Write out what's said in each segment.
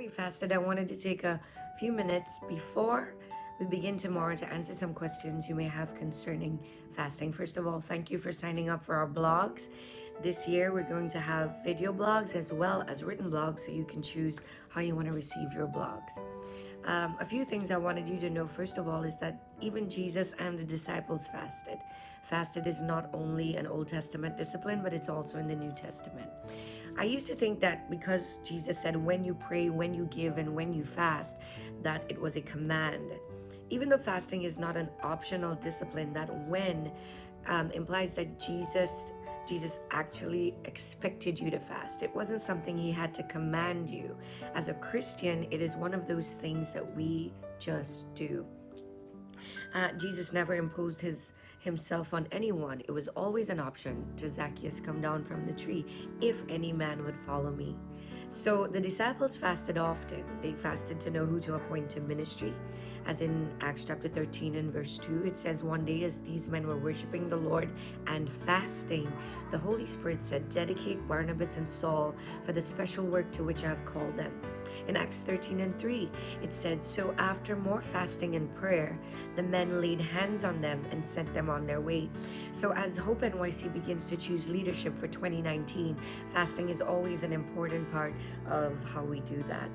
we fasted, I wanted to take a few minutes before we begin tomorrow to answer some questions you may have concerning fasting. First of all, thank you for signing up for our blogs. This year, we're going to have video blogs as well as written blogs, so you can choose how you want to receive your blogs. A few things I wanted you to know, first of all, is that even Jesus and the disciples fasted. Fasted is not only an Old Testament discipline, but it's also in the New Testament. I used to think that because Jesus said, when you pray, when you give, and when you fast, that it was a command. Even though fasting is not an optional discipline, that when implies that Jesus actually expected you to fast. It wasn't something he had to command you. As a Christian, it is one of those things that we just do. Jesus never imposed himself on anyone. It was always an option to Zacchaeus, come down from the tree, if any man would follow me. So the disciples fasted often. They fasted to know who to appoint to ministry. As in Acts chapter 13 and verse 2, it says, one day as these men were worshiping the Lord and fasting, the Holy Spirit said, dedicate Barnabas and Saul for the special work to which I have called them. In Acts 13 and 3, it said, so after more fasting and prayer, the men laid hands on them and sent them on their way. So as Hope NYC begins to choose leadership for 2019, fasting is always an important part of how we do that.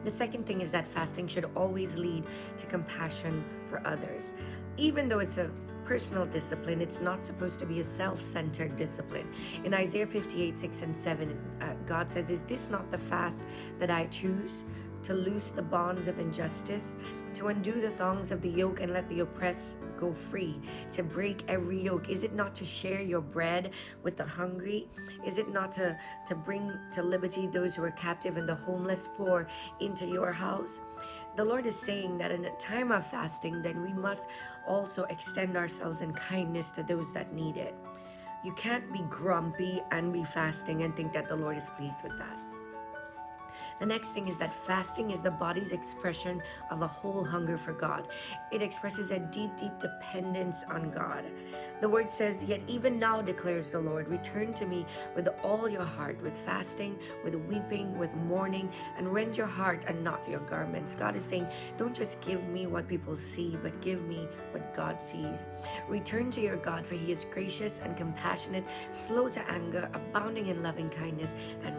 The second thing is that fasting should always lead to compassion for others. Even though it's a personal discipline, it's not supposed to be a self-centered discipline. In Isaiah 58, 6 and 7, God says, is this not the fast that I choose? To loose the bonds of injustice, to undo the thongs of the yoke and let the oppressed go free, to break every yoke. Is it not to share your bread with the hungry? Is it not to bring to liberty those who are captive and the homeless poor into your house? The Lord is saying that in a time of fasting, then we must also extend ourselves in kindness to those that need it. You can't be grumpy and be fasting and think that the Lord is pleased with that. The next thing is that fasting is the body's expression of a whole hunger for God. It expresses a deep, deep dependence on God. The word says, yet even now declares the Lord, return to me with all your heart, with fasting, with weeping, with mourning, and rend your heart and not your garments. God is saying, don't just give me what people see, but give me what God sees. Return to your God, for he is gracious and compassionate, slow to anger, abounding in loving kindness, and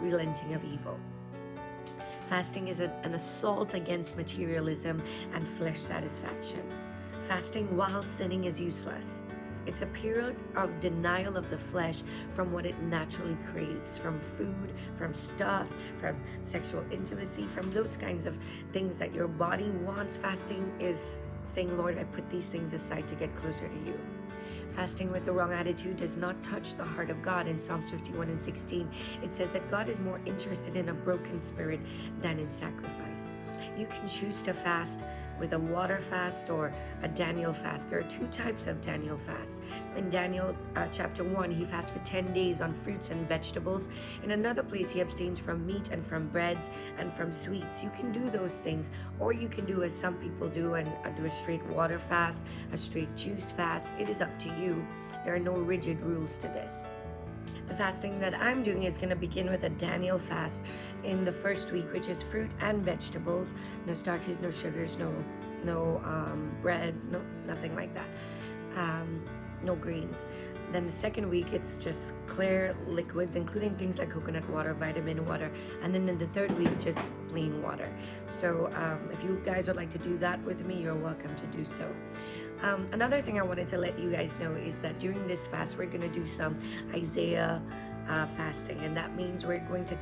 relenting of evil. Fasting is an assault against materialism and flesh satisfaction. Fasting while sinning is useless. It's a period of denial of the flesh from what it naturally craves, from food, from stuff, from sexual intimacy, from those kinds of things that your body wants. Fasting is saying, Lord, I put these things aside to get closer to you. Fasting with the wrong attitude does not touch the heart of God. In Psalms 51 and 16, it says that God is more interested in a broken spirit than in sacrifice. You can choose to fast with a water fast or a Daniel fast. There are two types of Daniel fast. In Daniel chapter 1, he fasts for 10 days on fruits and vegetables. In another place, he abstains from meat and from breads and from sweets. You can do those things, or you can do as some people do and do a straight water fast, a straight juice fast. It is up to you. There are no rigid rules to this. The fasting that I'm doing is going to begin with a Daniel fast in the first week, which is fruit and vegetables, no starches, no sugars, no breads, nothing like that, no grains. Then the second week, it's just clear liquids, including things like coconut water, vitamin water, and then in the third week, just plain water. So if you guys would like to do that with me, you're welcome to do so. Another thing I wanted to let you guys know is that during this fast, we're going to do some Isaiah fasting, and that means we're going to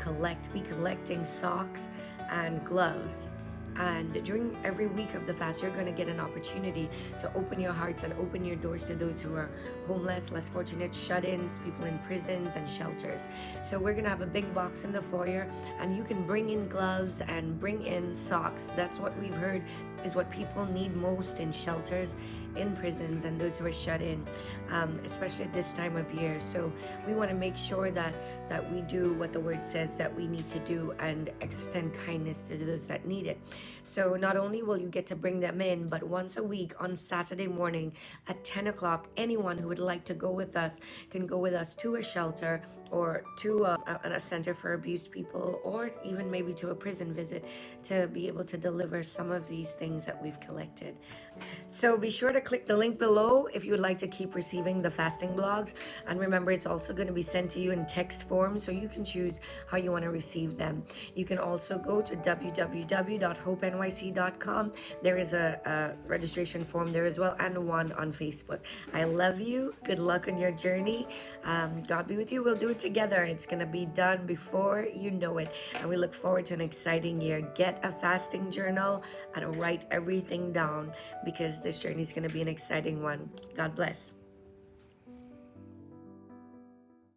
be collecting socks and gloves. And during every week of the fast, you're going to get an opportunity to open your hearts and open your doors to those who are homeless, less fortunate, shut-ins, people in prisons and shelters. So we're going to have a big box in the foyer, and you can bring in gloves and bring in socks. That's what we've heard is what people need most in shelters, in prisons, and those who are shut in, especially at this time of year. So we want to make sure that we do what the word says that we need to do and extend kindness to those that need it. So not only will you get to bring them in, but once a week on Saturday morning at 10 o'clock, anyone who would like to go with us can go with us to a shelter or to a center for abused people, or even maybe to a prison visit, to be able to deliver some of these things that we've collected. So be sure to click the link below if you would like to keep receiving the fasting blogs. And remember, it's also going to be sent to you in text form, so you can choose how you want to receive them. You can also go to www.hopenyc.com. There is a registration form there as well, and one on Facebook. I love you. Good luck on your journey. God be with you. We'll do it together. It's going to be done before you know it. And we look forward to an exciting year. Get a fasting journal and write everything down, because this journey is going to be an exciting one. God bless.